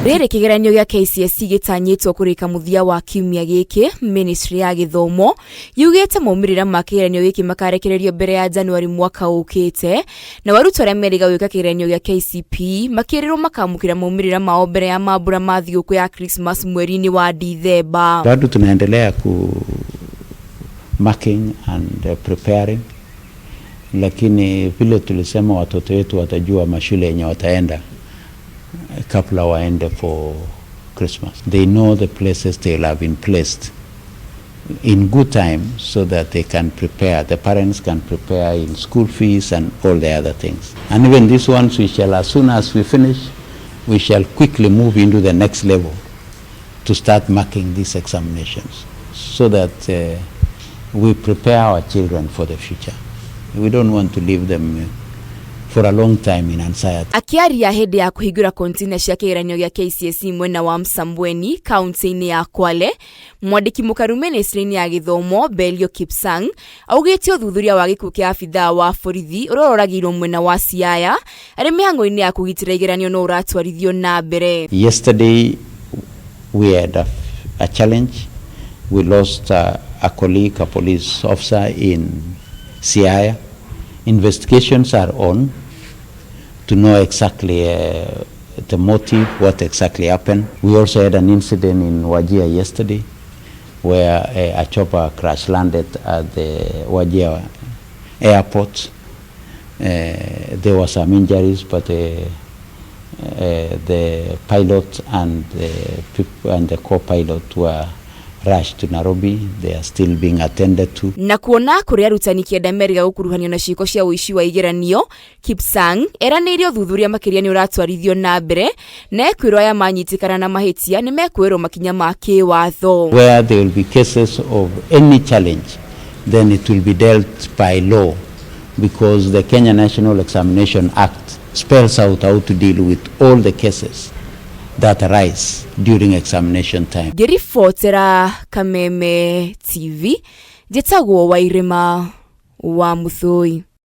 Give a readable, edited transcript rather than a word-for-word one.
Rĩrĩ kĩgeranio gĩa KCSE gĩtanyĩtwo kũrĩka mũthia wa kiumia gĩkĩ, Ministry ya Gĩthomo yugĩte maumĩrĩra ma kĩgeranio gĩkĩ makarekererio mbere ya January mwaka ũkĩte, na arutwo arĩa meriga gwĩka kĩgeranio gĩa KCPE makĩrĩrwo makamũkĩra maumĩrĩra mao mbere ya mambura ma thigũkũ ya Christmas mweri-inĩ wa Dithemba. Bado tunaendelea marking and preparing, lakini vile tulisema watoto wetu watajua mashule yenye wataenda kabla waende for Christmas. They know the places they have been placed in good time so that they can prepare, the parents can prepare in school fees and all the other things. And even these ones we shall, as soon as we finish, we shall quickly move into the next level to start marking these examinations so that we prepare our children for the future. We don't want to leave them for a long time in anxiety. Akiaria hĩndĩ ya kũhingũra kontina cia kĩgeranio gĩa KCSE mwena wa MWERI kaunti-inĩ ya Kwale, mwandĩki MUKARU Ministry-ini ya Gĩthomo BELIO KIPSANG augĩte ũthuthuria wa gĩkuũ kĩa abithaa wa borithi ũroragirwo mwena wa Siaya arĩ mĩhang'o-inĩ ya kũgitĩra igeranio no ũratwarithio na mbere. Yesterday we had a challenge. We lost a colleague, a police officer in Siaya. Investigations are on to know exactly the motive, what exactly happened. We also had an incident in Wajir yesterday where a chopper crash landed at the Wajir airport. There were some injuries, but the pilot and the co-pilot were rushed to Nairobi. They are still being attended to. Na kuona kũrĩa arutani kĩenda meriga gũkuruhanio na ciĩko cia ũici wa igeranio, KIPSANG eranĩire ũthuthuria makĩria nĩ ũratwarithio na mbere na ekwĩrwo aya manyitikana na mahĩtia nĩ mekwĩrwo makinya ma kĩwatho. Where there will be cases of any challenge, then it will be dealt by law, because the Kenya National Examination Act spells out how to deal with all the cases that arise during examination time. Ngĩribotera Kameme TV, njĩtagwo Wairĩma wa Mũthũi.